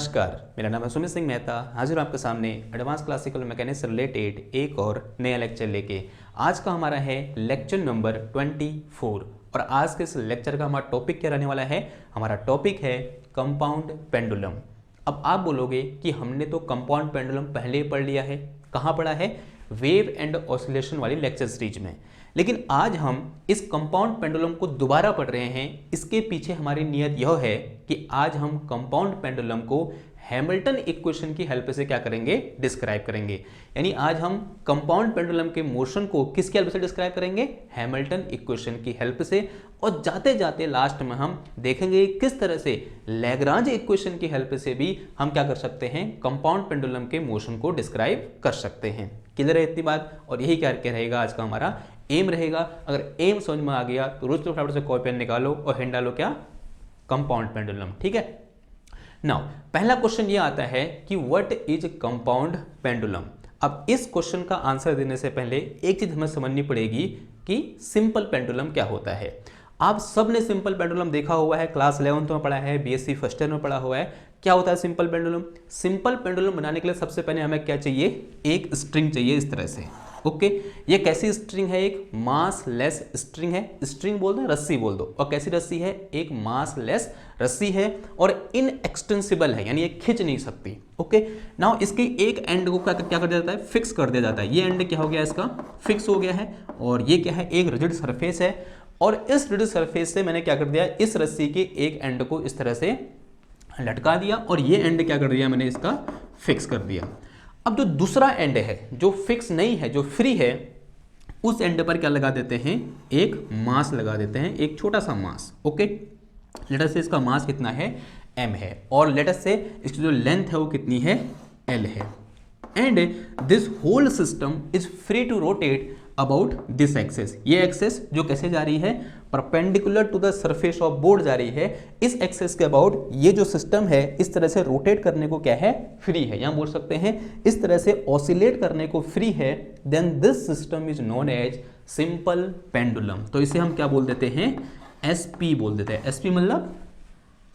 नमस्कार, मेरा नाम है सुमित सिंह मेहता। हाजिर हूँ आपके सामने एडवांस क्लासिकल मैकेनिक्स से रिलेटेड एक और नया लेक्चर लेके। आज का हमारा है लेक्चर नंबर 24 और आज के इस लेक्चर का हमारा टॉपिक क्या रहने वाला है? हमारा टॉपिक है कंपाउंड पेंडुलम। अब आप बोलोगे कि हमने तो कंपाउंड पेंडुलम पहले ही पढ़ लिया है। कहाँ पढ़ा है? वेव एंड ऑसिलेशन वाली लेक्चर सीरीज में। लेकिन आज हम इस कंपाउंड पेंडुलम को दोबारा पढ़ रहे हैं। इसके पीछे हमारी नियत यह है कि आज हम कंपाउंड पेंडुलम को हैमिल्टन इक्वेशन की हेल्प से क्या करेंगे? डिस्क्राइब करेंगे। यानी आज हम कंपाउंड पेंडुलम के मोशन को किसकी हेल्प से डिस्क्राइब करेंगे? हैमिल्टन इक्वेशन की हेल्प से। और जाते जाते लास्ट में हम देखेंगे किस तरह से लैग्रांज इक्वेशन की हेल्प से भी हम क्या कर सकते हैं? कंपाउंड पेंडुलम के मोशन को डिस्क्राइब कर सकते हैं। क्लियर है इतनी बात? और यही क्या रहेगा आज का हमारा एम रहेगा। अगर एम समझ में आ गया तो रोज फटाफट से कॉपी पेन निकालो और हेड डालो क्या? Compound pendulum. ठीक है। नाउ पहला क्वेश्चन ये आता है कि व्हाट इज कंपाउंड पेंडुलम। अब इस क्वेश्चन का आंसर देने से पहले एक चीज हमें समझनी पड़ेगी कि सिंपल पेंडुलम क्या होता है। आप सब ने सिंपल पेंडुलम देखा हुआ है, क्लास 11th में पढ़ा है, बीएससी फर्स्ट ईयर में पढ़ा हुआ है। क्या होता है सिंपल पेंडुलम? सिंपल पेंडुलम बनाने के लिए सबसे पहले हमें क्या चाहिए? एक स्ट्रिंग चाहिए इस तरह से। ओके ये कैसी स्ट्रिंग है? एक मास लेस स्ट्रिंग है। स्ट्रिंग बोल दो, रस्सी बोल दो। और कैसी रस्सी है? एक मास लेस रस्सी है और इनएक्सटेंसिबल है, यानी ये खिंच नहीं सकती। ओके नाउ इसके एक एंड को क्या कर दिया जाता है? फिक्स कर दिया जाता है। ये एंड क्या हो गया? इसका फिक्स हो गया है। और ये क्या है? एक रिजिड सरफेस है। और इस रिजिड सरफेस से मैंने क्या कर दिया? इस रस्सी के एक एंड को इस तरह से लटका दिया और ये एंड क्या कर दिया? मैंने इसका फिक्स कर दिया। अब जो दूसरा एंड है जो फिक्स नहीं है, जो फ्री है, उस एंड पर क्या लगा देते हैं? एक मास लगा देते हैं, एक छोटा सा मास। ओके लेट अस से इसका मास कितना है? m है। और लेट अस से इसकी जो लेंथ है वो कितनी है? l है। And this whole system is free to rotate about this axis. ये एक्सेस जो कैसे जा रही है? Perpendicular to the surface of board जा रही है। इस एक्सेस के अबाउट ये जो सिस्टम है इस तरह से रोटेट करने को क्या है? फ्री है। यहां बोल सकते हैं इस तरह से ऑसिलेट करने को फ्री है। Then this system is known as simple pendulum. तो इसे हम क्या बोल देते हैं? एसपी बोल देते हैं। एसपी मतलब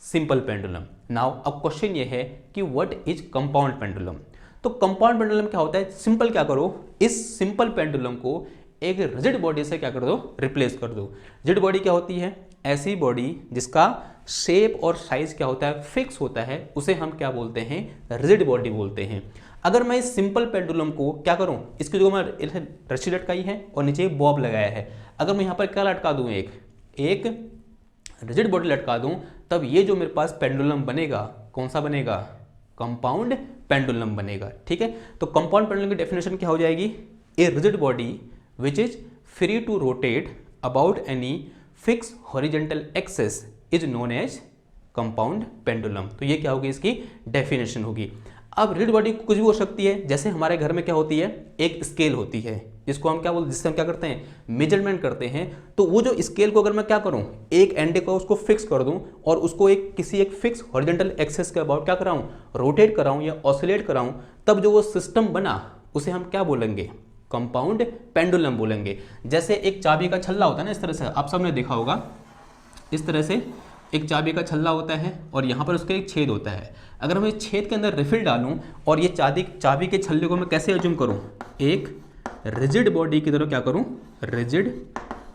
सिंपल पेंडुलम। नाउ अब क्वेश्चन ये है कि व्हाट इज कंपाउंड पेंडुलम। तो कंपाउंड पेंडुलम क्या होता है? सिंपल क्या करो, इस सिंपल पेंडुलम को एक रिजिड बॉडी से क्या कर दो? रिप्लेस कर दो। रिजिड बॉडी क्या होती है? ऐसी बॉडी जिसका शेप और साइज क्या होता है? फिक्स होता है। उसे हम क्या बोलते हैं? रिजिड बॉडी बोलते हैं। अगर मैं इस सिंपल पेंडुलम को क्या करूं? इसकी जो मैं रस्सी लटकाई है और नीचे बॉब लगाया है, अगर मैं यहां पर क्या लटका दूं? एक रिजिड बॉडी लटका दूं, तब ये जो मेरे पास पेंडुलम बनेगा, कौन सा बनेगा? कंपाउंड पेंडुलम बनेगा। ठीक है। तो कंपाउंड पेंडुलम की डेफिनेशन क्या हो जाएगी? A rigid body which is free to rotate about any fix horizontal axis is known as compound pendulum. तो ये क्या होगी? इसकी डेफिनेशन होगी। अब रिजिड बॉडी कुछ भी हो सकती है। जैसे हमारे घर में क्या होती है? एक स्केल होती है जिसको हम क्या बोलते हैं? जिससे हम क्या करते हैं? मेजरमेंट करते हैं। तो वो जो स्केल को अगर मैं क्या करूं? एक एंड को उसको फिक्स कर दूं और उसको किसी एक फिक्स हॉरिजॉन्टल एक्सेस के अबाउट क्या कराऊं? रोटेट कराऊं या ऑसिलेट कराऊं, तब जो वो सिस्टम बना उसे हम क्या बोलेंगे? कंपाउंड पेंडुलम बोलेंगे। जैसे एक चाबी का छल्ला होता है ना, इस तरह से आप सबने देखा होगा। इस तरह से एक चाबी का छल्ला होता है और यहाँ पर उसका एक छेद होता है। अगर मैं इस छेद के अंदर रिफिल डालूं और ये चाबी के छल्ले को मैं कैसे अज्यूम करूं? एक रिजिड बॉडी की तरह क्या करूं? रिजिड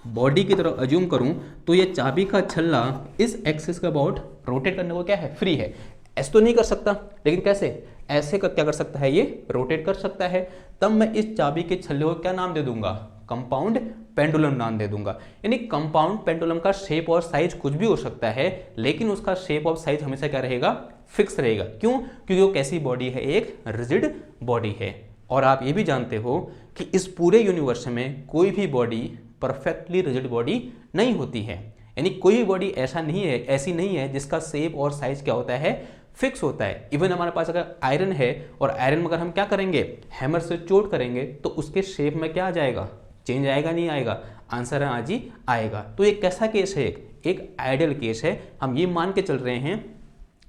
बॉडी की तरह अज्यूम करूं, तो ये चाबी का छल्ला इस एक्सिस के अबाउट रोटेट करने को क्या है? फ्री है। ऐसे तो नहीं कर सकता, लेकिन कैसे? ऐसे क्या कर सकता है? ये रोटेट कर सकता है। तब मैं इस चाबी के छल्ले को क्या नाम दे दूंगा? कंपाउंड पेंडुलम नाम दे दूंगा। यानी कंपाउंड पेंडुलम का शेप और साइज कुछ भी हो सकता है, लेकिन उसका शेप और साइज हमेशा क्या रहेगा? फिक्स रहेगा। क्यों? क्योंकि वो कैसी बॉडी है? एक रिजिड बॉडी है। और आप ये भी जानते हो कि इस पूरे यूनिवर्स में कोई भी बॉडी परफेक्टली रिजिड बॉडी नहीं होती है। यानी कोई भी बॉडी ऐसी नहीं है जिसका शेप और साइज क्या होता है? फिक्स होता है। इवन हमारे पास अगर आयरन है और आयरन में अगर हम क्या करेंगे? हैमर से चोट करेंगे तो उसके शेप में क्या आ जाएगा? चेंज आएगा? नहीं आएगा? आंसर है आज ही आएगा। तो एक कैसा केस है? एक आइडियल केस है। हम ये मान के चल रहे हैं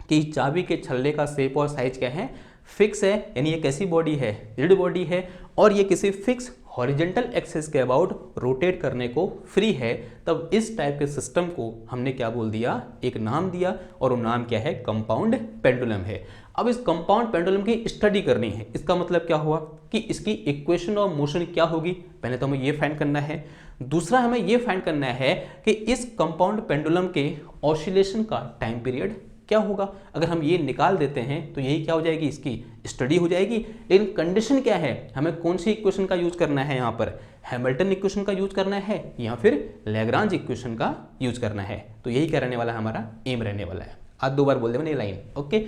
कि चाबी के छल्ले का शेप और साइज क्या है? फिक्स है। यानी ये कैसी बॉडी है? रिजिड बॉडी है और ये किसी फिक्स हॉरिजेंटल एक्सिस के अबाउट रोटेट करने को फ्री है, तब इस टाइप के सिस्टम को हमने क्या बोल दिया, एक नाम दिया, और वो नाम क्या है, कंपाउंड पेंडुलम है। अब इस कंपाउंड पेंडुलम की स्टडी करनी है, इसका मतलब क्या हुआ कि इसकी इक्वेशन ऑफ मोशन क्या होगी, पहले तो हमें ये फाइंड करना है। दूसरा हमें ये फाइंड करना है कि इस कंपाउंड पेंडुलम के ऑसिलेशन का टाइम पीरियड क्या होगा। अगर हम ये निकाल देते हैं तो यही क्या हो जाएगी, इसकी स्टडी हो जाएगी। लेकिन कंडीशन क्या है, हमें कौन सी इक्वेशन का यूज करना है, यहाँ पर हैमिल्टन इक्वेशन का यूज करना है या फिर लैग्रांज इक्वेशन का यूज करना है। तो यही क्या रहने वाला है, हमारा एम रहने वाला है। आज 2 बार बोल देंगे लाइन, ओके।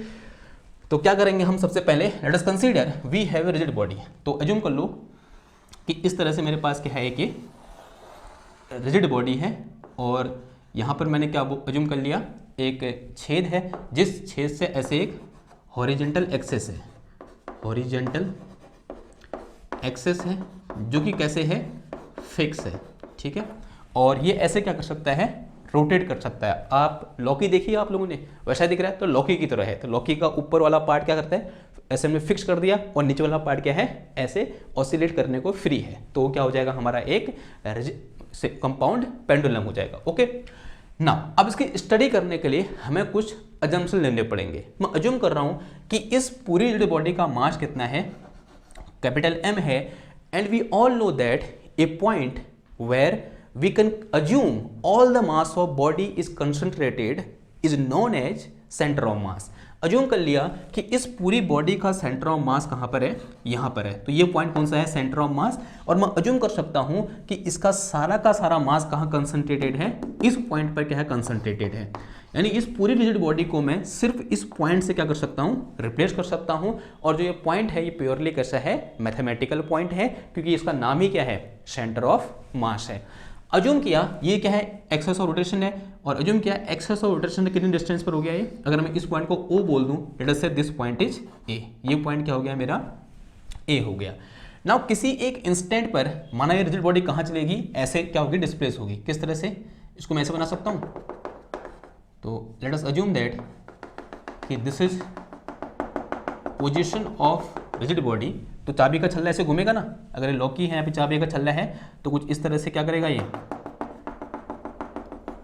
तो क्या करेंगे हम, सबसे पहले let us consider we have a rigid body. तो अज्यूम कर लो कि इस तरह से मेरे पास क्या है, कि रिजिड बॉडी है, और यहाँ पर मैंने क्या अज्यूम कर लिया, एक छेद है, जिस छेद से ऐसे एक हॉरिजेंटल एक्सेस है, हॉरिजेंटल एक्सेस है, जो कि कैसे है, फिक्स है, ठीक है। और ये ऐसे क्या कर सकता है, रोटेट कर सकता है। आप लौकी देखिए, आप लोगों ने वैसा दिख रहा है, तो लौकी की तरह है। तो लौकी का ऊपर वाला पार्ट क्या करता है, ऐसे में फिक्स कर दिया, और नीचे वाला पार्ट क्या है, ऐसे ऑसिलेट करने को फ्री है। तो क्या हो जाएगा, हमारा एक कंपाउंड पेंडुलम हो जाएगा, ओके ना। अब इसकी स्टडी करने के लिए हमें कुछ अजम्पशन लेने पड़ेंगे। मैं अज्यूम कर रहा हूं कि इस पूरी रिजिड बॉडी का मास कितना है, कैपिटल M है, and we all know that a point where we can assume all the mass of body is concentrated is known as centre of mass. Assume कर लिया कि इस पूरी बॉडी का सेंटर ऑफ मास कहाँ पर है, यहाँ पर है। तो ये पॉइंट कौन सा है, सेंटर ऑफ मास। और मैं अज्यूम कर सकता हूँ कि इसका सारा का सारा मास कहाँ कंसंट्रेटेड है, इस पॉइंट पर क्या है, कंसंट्रेटेड है। यानी इस पूरी रिजिड बॉडी को मैं सिर्फ इस पॉइंट से क्या कर सकता हूँ, रिप्लेस कर सकता हूँ। और जो ये पॉइंट है, ये प्योरली कैसा है, मैथमेटिकल पॉइंट है, क्योंकि इसका नाम ही क्या है, सेंटर ऑफ मास है। अज्यूम किया ये क्या है, एक्सेस ऑफ रोटेशन है, और अज्यूम किया एक्सेस ऑफ रोटेशन कितनी डिस्टेंस पर हो गया ये। अगर मैं इस पॉइंट को O बोल दूं, लेट अस से दिस पॉइंट इज A, ये पॉइंट क्या हो गया, मेरा A हो गया। नाउ किसी एक इंस्टेंट पर माना ये रिजिड बॉडी कहाँ चलेगी, ऐसे क्या होगी, डिस्प्लेस होगी। किस तरह से, इसको मैं ऐसे बना सकता हूँ। तो लेट अस अज्यूम दैट कि this is position of rigid body. तो चाबी का छल्ला ऐसे घूमेगा ना, अगर ये लौकी है, यहाँ पे चाबी का छल्ला है, तो कुछ इस तरह से क्या करेगा, ये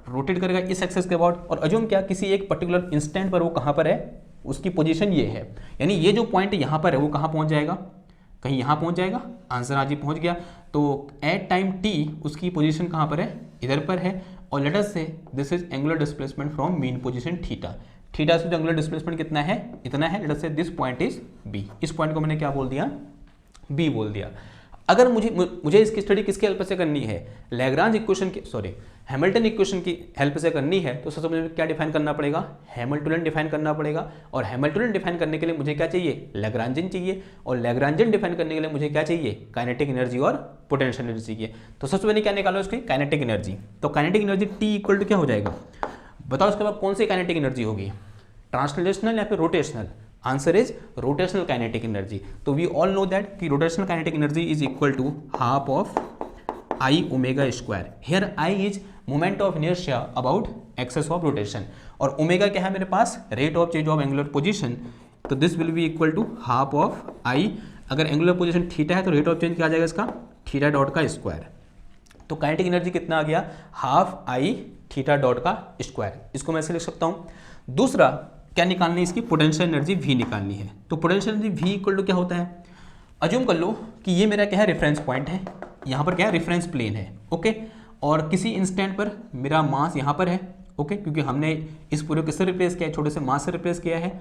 रोटेट करेगा इस एक्सेस के अबाउट। और अज्यूम क्या, किसी एक पर्टिकुलर इंस्टेंट पर वो कहाँ पर है, उसकी पोजीशन ये है। यानी ये जो पॉइंट यहाँ पर है, वो कहाँ पहुँच जाएगा, कहीं यहाँ पहुँच जाएगा। आंसर आज ही पहुँच गया। तो एट टाइम t उसकी पोजीशन कहाँ पर है, इधर पर है। और लेट अस से this is angular displacement from mean position theta. Theta से एंगुलर डिस्प्लेसमेंट कितना है, इतना है। लेट अस से दिस पॉइंट इज b। इस पॉइंट को मैंने क्या बोल दिया, b बोल दिया। अगर मुझे इसकी स्टडी किसके हेल्प से करनी है, लैग्रांज इक्वेशन की, सॉरी हैमिल्टन इक्वेशन की हेल्प से करनी है, तो सबसे पहले क्या डिफाइन करना पड़ेगा, हैमिल्टोनियन डिफाइन करना पड़ेगा। और हैमिल्टोनियन डिफाइन करने के लिए मुझे क्या चाहिए, लैग्रांजियन चाहिए। और लैग्रांजियन डिफाइन करने के लिए मुझे क्या चाहिए, काइनेटिक एनर्जी और पोटेंशियल एनर्जी चाहिए। तो सबसे पहले क्या निकालो, इसकी काइनेटिक एनर्जी। तो kinetic energy T equal to क्या हो जाएगा, बताओ। उसके बाद कौन सी काइनेटिक एनर्जी होगी, ट्रांसलेशनल या फिर rotational. Answer is rotational kinetic energy. तो वी ऑल नो दैट कि rotational kinetic energy is equal to half of I omega square. Here I is moment of inertia about axis of rotation, और omega क्या है मेरे पास, rate of change of angular position. तो this will be equal to half of I। अगर angular position theta है तो rate of change क्या आ जाएगा इसका, थीटा डॉट का स्क्वायर। तो काइनेटिक एनर्जी कितना आ गया, हाफ I थीटा डॉट का स्क्वायर। इसको मैं ऐसे लिख सकता हूँ। दूसरा क्या निकालनी है, इसकी पोटेंशियल एनर्जी V निकालनी है। तो potential energy V equal to क्या होता है, अज्यूम कर लो कि ये मेरा क्या है, रेफरेंस पॉइंट है, यहाँ पर क्या है, रेफरेंस प्लेन है, ओके। और किसी इंस्टेंट पर मेरा मास यहाँ पर है, ओके, क्योंकि हमने इस पूरे किससे रिप्लेस किया है, छोटे से मास से रिप्लेस किया है।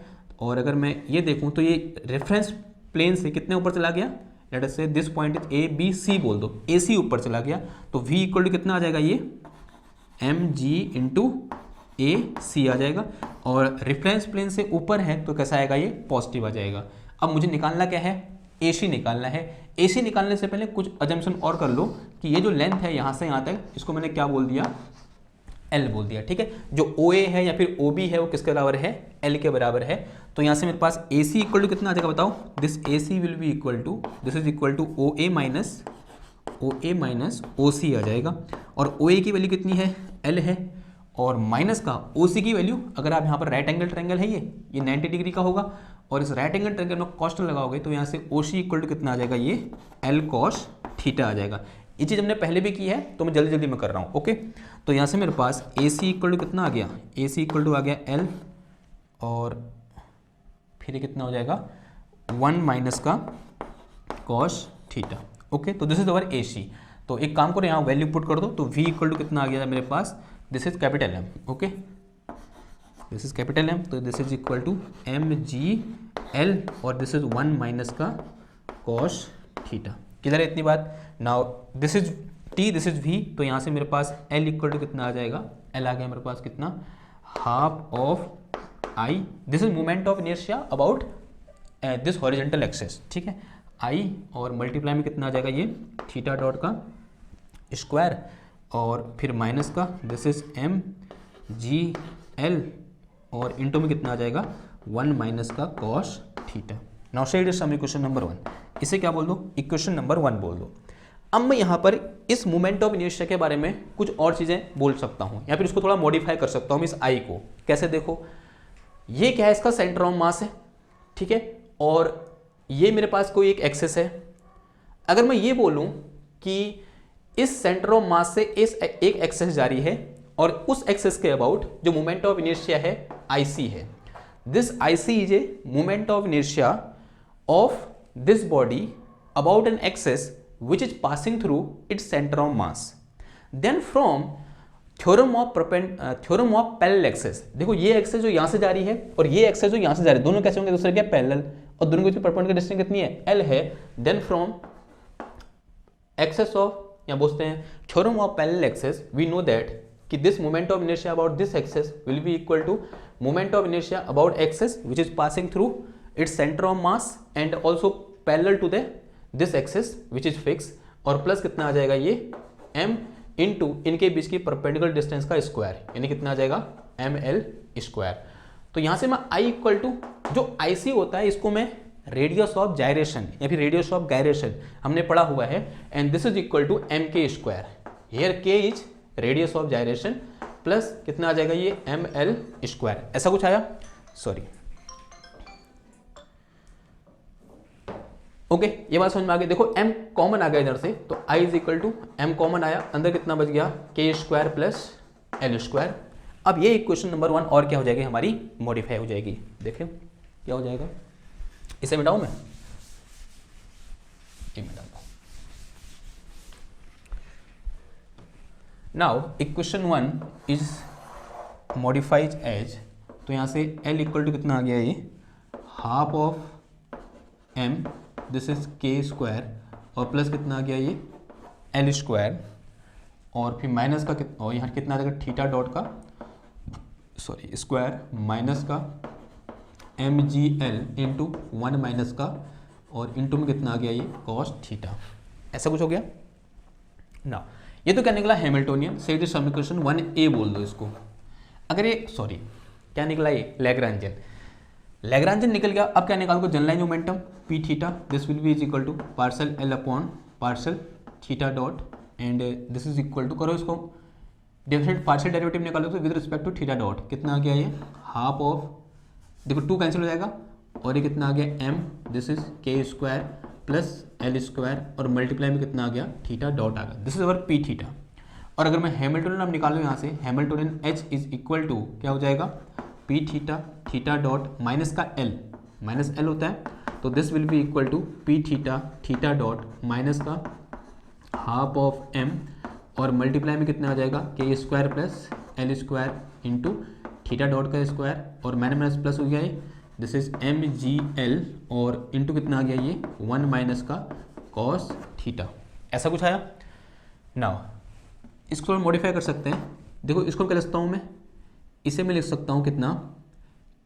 और अगर मैं ये देखूँ तो ये रेफरेंस प्लेन से कितने ऊपर चला गया, लेट अस से दिस पॉइंट इज ABC बोल दो, AC ऊपर चला गया। तो V इक्वल टू कितना आ जाएगा, ये mg इंटू AC आ जाएगा। और रेफरेंस प्लेन से ऊपर है तो कैसा आएगा, ये पॉजिटिव आ जाएगा। अब मुझे निकालना क्या है, AC निकालना है। AC निकालने से पहले कुछ अजम्पशन और कर लो कि ये जो लेंथ है यहाँ से यहाँ तक, इसको मैंने क्या बोल दिया, L बोल दिया, ठीक है। जो OA है या फिर OB है वो किसके बराबर है, L के बराबर है। तो यहाँ से मेरे पास AC इक्वल टू कितना आ जाएगा बताओ, this AC will be equal to, this is equal to OA minus OC आ जाएगा। और OA की वैल्यू कितनी है, L है, और माइनस का OC की वैल्यू, अगर आप यहाँ पर राइट एंगल ट्रायंगल है ये 90 डिग्री का होगा, और इस राइट एंगल ट्रायंगल में कॉस्ट लगाओगे तो यहाँ से OC इक्वल टू कितना आ जाएगा, ये L cos थीटा आ जाएगा। ये चीज़ हमने पहले भी की है तो मैं जल्दी जल्दी में कर रहा हूँ। ओके, तो यहाँ से मेरे पास AC इक्वल टू कितना आ गया, AC इक्वल टू आ गया L, और फिर ये कितना हो जाएगा 1 माइनस का cos थीटा। ओके, तो दिस इज अवर AC। तो एक काम करो, यहाँ वैल्यू पुट कर दो, तो V इक्वल टू कितना आ गया मेरे पास, this is capital M। Okay, this is capital M, तो this is equal to MGL, और दिस इज 1 माइनस का cos थीटा। किधर है इतनी बात। Now this is T, this is V, तो यहाँ से मेरे पास L इक्वल टू कितना आ जाएगा, L आ गया मेरे पास कितना, half of I, this is moment of inertia about this horizontal axis. ठीक है, I और मल्टीप्लाई में कितना आ जाएगा, ये थीटा डॉट का स्क्वायर, और फिर माइनस का दिस इज MGL, और इंटू में कितना आ जाएगा 1 माइनस का cos theta. Now said is some equation number 1। इसे क्या बोल दो, इक्वेशन नंबर 1 बोल दो। अब मैं यहाँ पर इस मोमेंट ऑफ इनर्शिया के बारे में कुछ और चीज़ें बोल सकता हूँ, या फिर इसको थोड़ा मॉडिफाई कर सकता हूँ इस I को। कैसे, देखो ये क्या है, इसका सेंटर ऑफ मास है, ठीक है, और ये मेरे पास कोई एक एक्सेस है। अगर मैं ये बोलूँ कि इस सेंटर ऑफ मास से इस एक एक्सेस जारी है, और उस एक्सेस के अबाउट जो मोमेंट ऑफ इनर्शिया है IC है, this IC is a moment of inertia of this body about an axis which is passing through its center of mass. Then from theorem of parallel axis, देखो ये axis जो यहाँ से जा रही है और ये एक्सेस जो यहाँ से जा रही है, दोनों कैसे होंगे दूसरे के पैरेलल, और दोनों के बीच परपेंडिकुलर डिस्टेंस कितनी है, L है। देन फ्रॉम एक्सेस ऑफ, या बोलते हैं theorem of parallel axes, we know that कि this moment of inertia about this axis will be equal to moment of inertia about axis which is passing through its center of mass and also parallel to this axis which is fixed, और plus कितना आ जाएगा ये m into इनके बीच की perpendicular distance का square, यानी कितना आ जाएगा ML स्क्वायर। तो यहाँ से मैं I इक्वल टू जो IC होता है इसको मैं रेडियस ऑफ जायरेशन या फिर रेडियस ऑफ गायरेशन हमने पढ़ा हुआ है, and this is equal to MK square. Here K is radius of gyration, plus कितना आ जाएगा ये ML स्क्वायर। ऐसा कुछ आया, सॉरी। ओके, ये बात समझ में आ गई। देखो m कॉमन आ गया इधर से, तो I is equal to m common आया, अंदर कितना बच गया K square plus L square. अब ये इक्वेशन नंबर 1 और क्या हो जाएगी हमारी, मॉडिफाई हो जाएगी। देखिए क्या हो जाएगा, इसे मिटाऊं मैं, ये मिटाऊंगा। Now equation 1 is modified as, तो यहाँ से L इक्वल टू कितना आ गया, ये half of m, this is K square, और प्लस कितना आ गया ये L स्क्वायर, और फिर माइनस का कितना, और यहाँ कितना आ जाएगा थीटा डॉट का, सॉरी स्क्वायर, माइनस का MGL इंटू 1 माइनस का, और इंटू में कितना आ गया ये cos थीटा। ऐसा कुछ हो गया ना। ये तो क्या निकला, हैमिल्टोनियन। सेट इज समीकरण 1A बोल दो इसको। अगर ये, सॉरी क्या निकला, ये लैग्रांजियन। लैग्रांजियन निकल गया। अब क्या निकालो, generalise momentum P theta, this will be is equal to partial L upon partial theta dot, and this is equal to, करो इसको डिफरेंट पार्शियल डेरिवेटिव निकालो तो with respect to theta dot कितना आ गया, ये हाफ ऑफ, देखो 2 cancel हो जाएगा, और ये कितना आ गया m, this is K square plus L square, और मल्टीप्लाई में कितना आ गया थीटा डॉट आ गया। This is our P theta. और अगर मैं हैमिल्टोनियन अब निकालूँ यहाँ से, Hamiltonian H is equal to क्या हो जाएगा, P theta, theta dot minus का L, माइनस L होता है, तो this will be equal to P theta, theta dot minus का हाफ ऑफ m, और मल्टीप्लाई में कितना आ जाएगा K square plus L square into theta dot का स्क्वायर, और माइनस प्लस हो गया ये, दिस इज MGL, और इंटू कितना आ गया ये 1 माइनस का cos थीटा। ऐसा कुछ आया। नाउ इसको मॉडिफाई कर सकते हैं। देखो इसको क्या लिखता हूँ मैं, इसे मैं लिख सकता हूँ कितना,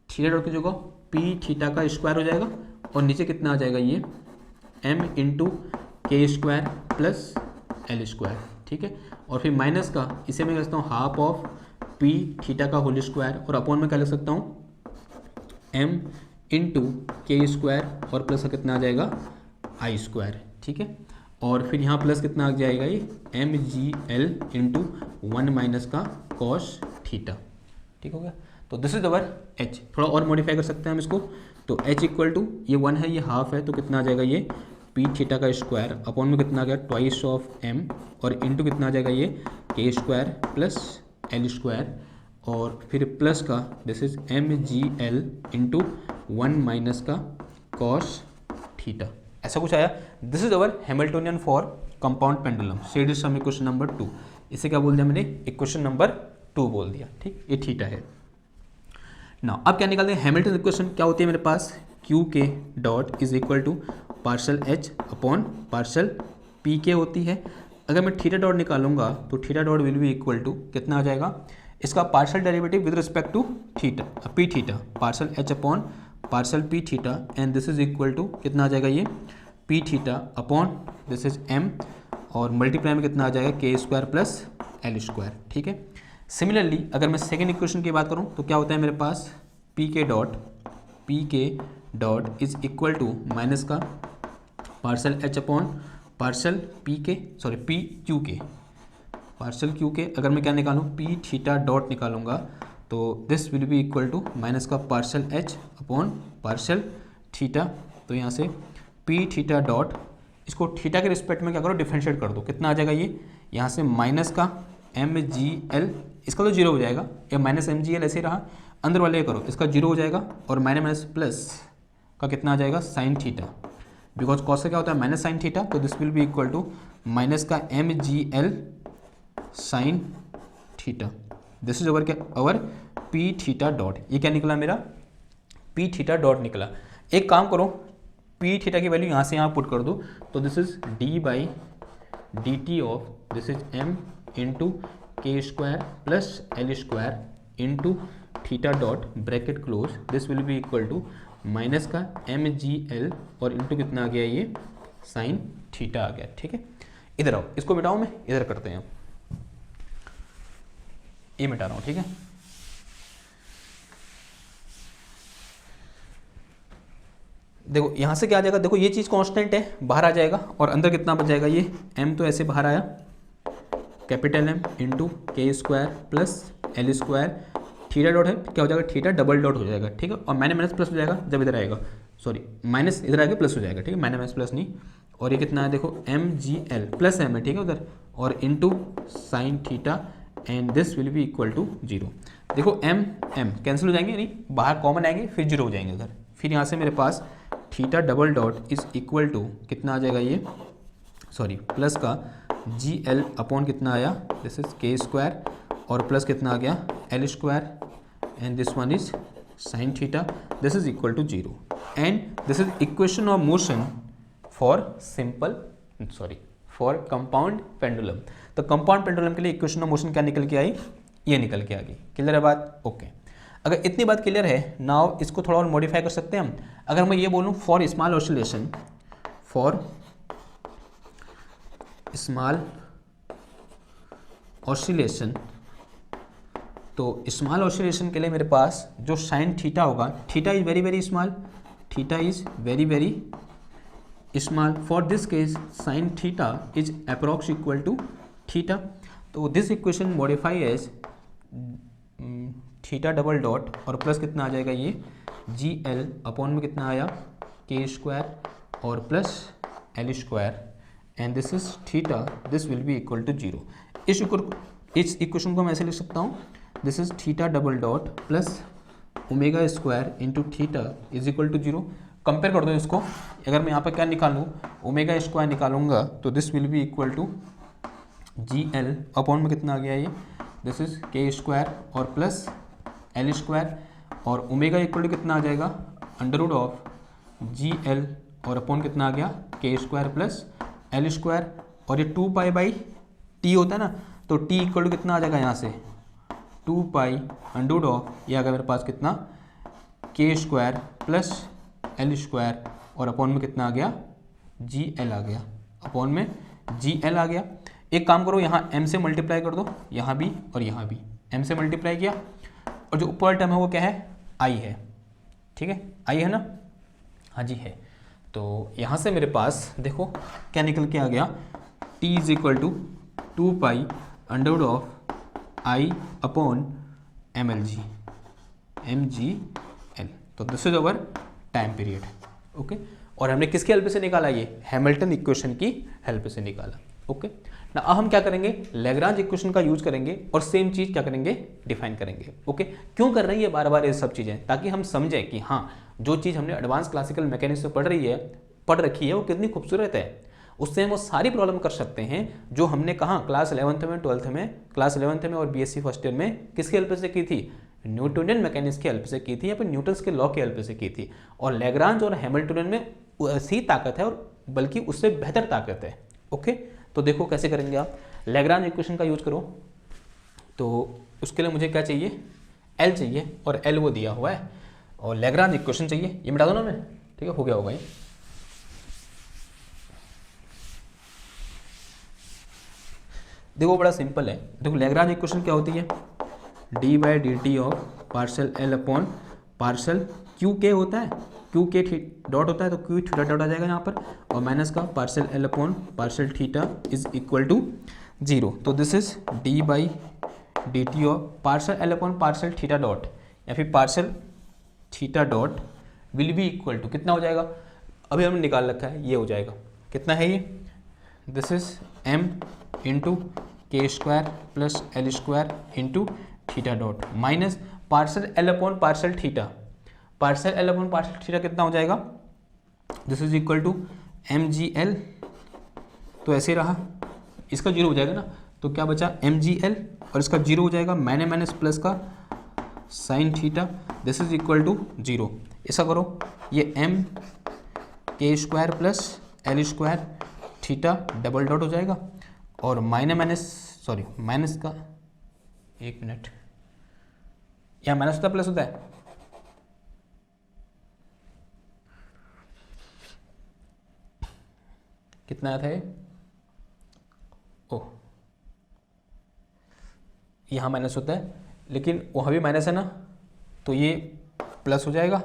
थीटा डॉट की जगह P थीटा का स्क्वायर हो जाएगा, और नीचे कितना आ जाएगा ये m into K square plus L square, ठीक है, और फिर माइनस का, इसे मैं लिखता हूँ हाफ ऑफ P थीटा का होल स्क्वायर, और अपॉन में क्या लिख सकता हूँ m इंटू K स्क्वायर, और प्लस का कितना आ जाएगा I स्क्वायर, ठीक है, और फिर यहाँ प्लस कितना आ जाएगा ये MGL इंटू 1 माइनस का cos थीटा। ठीक हो गया। तो दिस इज अवर h। थोड़ा और मॉडिफाई कर सकते हैं हम इसको, तो h इक्वल टू ये 1 है, ये हाफ है, तो कितना आ जाएगा ये पी थीटा का स्क्वायर अपॉन में कितना आ गया ट्वाइस ऑफ m, और इंटू कितना आ जाएगा ये के स्क्वायर प्लस एल स्क्वायर, और फिर प्लस का this is M ji L into 1 minus का कॉस थीटा, ऐसा कुछ आया। This is our Hamiltonian for compound pendulum. Said is some equation number 2। इसे क्या बोल दिया मैंने, इक्वेशन नंबर 2 बोल दिया, ठीक, ये थीटा है। ना अब क्या निकालते हैं, हैमिल्टन इक्वेशन क्या होती है मेरे पास, Q K dot is equal to partial H upon partial P K होती है। अगर मैं थीटा डॉट निकालूंगा तो theta dot will be equal to कितना आ जाएगा, इसका partial derivative with respect to theta P theta, partial H upon partial P theta, and this is equal to कितना आ जाएगा ये P theta upon this is M, और multiply में कितना आ जाएगा के स्क्वायर प्लस एल स्क्वायर, ठीक है। सिमिलरली अगर मैं सेकेंड इक्वेशन की बात करूं तो क्या होता है मेरे पास, p k dot is equal to minus का partial h upon partial p k, sorry p q k, partial q k अगर मैं क्या निकालूं पी थीटा डॉट निकालूंगा तो this will be equal to minus का partial h upon partial theta, तो यहाँ से पी थीटा डॉट, इसको थीटा के रिस्पेक्ट में क्या करो डिफरेंशिएट कर दो, कितना आ जाएगा ये, यहाँ से माइनस का एम जी एल, इसका तो जीरो हो जाएगा, या माइनस एम जी एल ऐसे रहा, अंदर वाले करो इसका जीरो हो जाएगा, और माइनस प्लस का कितना आ जाएगा साइन थीटा, बिकॉज कॉस का क्या होता है माइनस साइन थीटा, तो this will be equal to minus का m ji l sine theta. This is our क्या, अवर पी थीटा डॉट, ये क्या निकला मेरा पी थीटा डॉट निकला। एक काम करो, पी थीटा की वैल्यू यहाँ से यहाँ पुट कर दो, तो this is d by d t of this is m into k square plus L square into theta dot bracket close, this will be equal to minus का m G L और into कितना आ गया ये sine theta आ गया, ठीक है। इधर आओ, इसको मिटाओ, मैं इधर करते हैं, ये मिटा रहा हूँ, ठीक है। देखो यहाँ से क्या आ जाएगा, देखो ये चीज़ कांस्टेंट है, बाहर आ जाएगा, और अंदर कितना बच जाएगा ये m, तो ऐसे बाहर आया capital M into k square plus L square, theta dot है क्या हो जाएगा थीटा डबल डॉट हो जाएगा, ठीक है, और माइनस प्लस हो जाएगा जब इधर आएगा, सॉरी माइनस इधर आएगा प्लस हो जाएगा, ठीक है, माइनस प्लस नहीं, और ये कितना है देखो एम जी एल प्लस एम है, ठीक है उधर, और into sine theta, and this will be equal to zero. देखो एम एम कैंसिल हो जाएंगे, नहीं बाहर कॉमन आएंगे, फिर जीरो हो जाएंगे उधर, फिर यहाँ से मेरे पास theta double dot is equal to कितना आ जाएगा ये, सॉरी प्लस का जी एल अपॉन कितना आया दिस इज के स्क्वायर, और प्लस कितना आ गया L square, and this one is sine theta, this is equal to zero, and this is equation of motion for simple, sorry for compound pendulum. तो compound pendulum के लिए equation of motion क्या निकल के आई, ये निकल के आ गई। क्लियर है बात, ओके। अगर इतनी बात क्लियर है, नाउ इसको थोड़ा और मॉडिफाई कर सकते हैं हम। अगर मैं ये बोलूँ for small oscillation, for small oscillation, तो स्मॉल ऑसिलेशन के लिए मेरे पास जो साइन थीटा होगा, theta is very very small, theta is very very small, for this case sine theta is approx equal to theta, तो this equation modify as theta double dot और plus कितना आ जाएगा ये जी एल अपॉन में कितना आया के स्क्वायर और plus L square, and this is theta, this will be equal to zero. इस इक्वेशन को मैं ऐसे लिख सकता हूँ, this is theta double dot plus omega square into theta is equal to zero. Compare कर दो इसको, अगर मैं यहाँ पर क्या निकालूँ ओमेगा स्क्वायर निकालूंगा तो this will be equal to G L upon में कितना आ गया ये दिस इज के स्क्वायर और प्लस एल स्क्वायर, और ओमेगा इक्वल टू कितना आ जाएगा under root of G L और अपॉन कितना आ गया के स्क्वायर प्लस एल स्क्वायर, और ये 2 पाई बाई टी होता है ना, तो टी इक्वल टू कितना आ जाएगा यहाँ से 2 पाई अंडर रूट ऑफ, ये आ गया मेरे पास कितना के स्क्वायर प्लस एल स्क्वायर, और अपॉन में कितना आ गया जी एल आ गया, अपॉन में जी एल आ गया। एक काम करो, यहाँ m से मल्टीप्लाई कर दो, यहाँ भी और यहाँ भी m से मल्टीप्लाई किया, और जो ऊपर टर्म है वो क्या है i है, ठीक है i है ना, हाँ जी है। तो यहाँ से मेरे पास देखो क्या निकल के आ गया t is equal to 2 pi under root of i upon M L G, mgl। तो this is our time period. Okay, और हमने किसकी हेल्प से निकाला, ये हैमिल्टन इक्वेशन की हेल्प से निकाला। ओके ना, अब हम क्या करेंगे, लैग्रांज इक्वेशन का यूज करेंगे और सेम चीज क्या करेंगे, डिफाइन करेंगे। ओके, क्यों कर रही है बार बार ये सब चीजें, ताकि हम समझें कि हाँ जो चीज हमने एडवांस क्लासिकल मैकेनिक्स में पढ़ रखी है वो कितनी खूबसूरत है, उससे हम वो सारी प्रॉब्लम कर सकते हैं जो हमने कहाँ क्लास 11th में 12th में, क्लास 11th में और बीएससी फर्स्ट ईयर में किसकी हेल्प से की थी, न्यूटोनियन मैकेनिक्स की हेल्प से की थी या फिर न्यूटन्स के लॉ की हेल्प से की थी। और लैग्रांज और हैमिल्टनियन में ऐसी ताकत है और बल्कि उससे बेहतर ताकत है। ओके, तो देखो कैसे करेंगे आप, लैग्रांज इक्वेशन का यूज करो। तो उसके लिए मुझे क्या चाहिए, एल चाहिए, और एल वो दिया हुआ है, और लैग्रांज इक्वेशन चाहिए, ये मिटा दो ना मैं, ठीक है, हो गया होगा ये। देखो बड़ा सिंपल है, देखो लैग्रांज इक्वेशन क्या होती है, D by d t of partial L upon partial Q के होता है, क्यू के डॉट होता है तो क्यू थीटा डॉट आ जाएगा यहाँ पर, और माइनस का partial L upon partial theta is equal to 0। तो this is d by d t of partial L upon partial theta dot या फिर partial theta dot will be equal to कितना हो जाएगा, अभी हमने निकाल रखा है, ये हो जाएगा, कितना है ये, this is m into k square plus L square into theta dot minus partial L upon partial theta, partial L upon partial theta कितना हो जाएगा, this is equal to mgl। तो ऐसे रहा, इसका 0 हो जाएगा ना, तो क्या बचा mgl और इसका 0 हो जाएगा, मैंने माइनस प्लस का sine theta, this is equal to 0। ऐसा करो, ये m k square plus L square theta double dot हो जाएगा, और माइनस का, एक मिनट, यहाँ माइनस होता है प्लस होता है, कितना आया था ये, ओह यहाँ माइनस होता है लेकिन वहाँ भी माइनस है ना, तो ये प्लस हो जाएगा,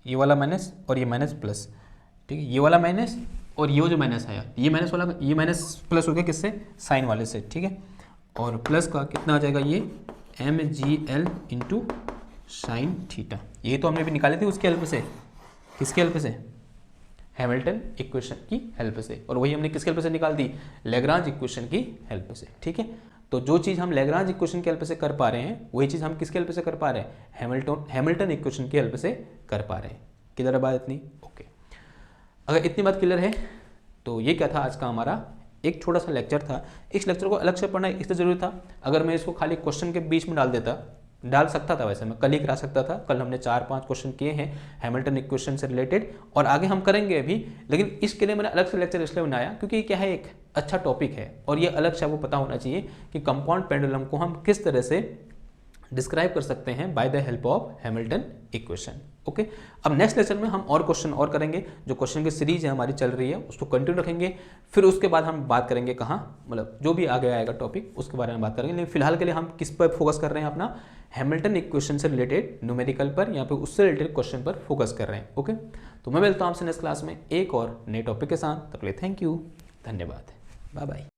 ये वाला माइनस और ये माइनस प्लस, ठीक है, ये वाला माइनस और ये जो माइनस आया, ये माइनस वाला, ये माइनस प्लस हो गया किससे, साइन वाले से, ठीक है, और प्लस का कितना आ जाएगा, ये mgl इंटू साइन थीटा, ये तो हमने भी निकाली थी उसकी हेल्प से, किसकी हेल्प से, हैमिल्टन इक्वेशन की हेल्प से, और वही हमने किसकी हेल्प से निकाल दी, लैग्रांज इक्वेशन की हेल्प से। ठीक है, तो जो चीज़ हम लैग्रांज इक्वेशन की हेल्प से कर पा रहे हैं वही चीज़ हम किसकी हेल्प से कर पा रहे हैं, हैमिल्टन इक्वेशन की हेल्प से कर पा रहे हैं। क्लियर है बात इतनी, ओके। अगर इतनी बात क्लियर है तो ये क्या था आज का हमारा एक छोटा सा लेक्चर था। इस लेक्चर को अलग से पढ़ना इसलिए जरूरी था, अगर मैं इसको खाली क्वेश्चन के बीच में डाल सकता था, वैसे मैं कल ही करा सकता था, कल हमने 4-5 क्वेश्चन किए हैं हैमिल्टन इक्वेशन से रिलेटेड और आगे हम करेंगे अभी, लेकिन इसके लिए मैंने अलग से लेक्चर इसलिए बनाया क्योंकि ये क्या है, एक अच्छा टॉपिक है और ये अलग से आपको पता होना चाहिए कि कंपाउंड पेंडुलम को हम किस तरह से डिस्क्राइब कर सकते हैं by the help of Hamilton equation. Okay, अब नेक्स्ट लेक्चर में हम और क्वेश्चन और करेंगे, जो क्वेश्चन की सीरीज है हमारी चल रही है उसको कंटिन्यू रखेंगे, फिर उसके बाद हम बात करेंगे कहाँ, मतलब जो भी आगे आएगा टॉपिक उसके बारे में बात करेंगे, लेकिन फिलहाल के लिए हम किस पर फोकस कर रहे हैं, अपना हैमिल्टन इक्वेशन से रिलेटेड न्यूमेरिकल पर या फिर उससे रिलेटेड क्वेश्चन पर फोकस कर रहे हैं। ओके, तो मैं मिलता हूँ आपसे नेक्स्ट क्लास में एक और नए टॉपिक के साथ, तब तक के लिए थैंक यू, धन्यवाद, बाय बाय।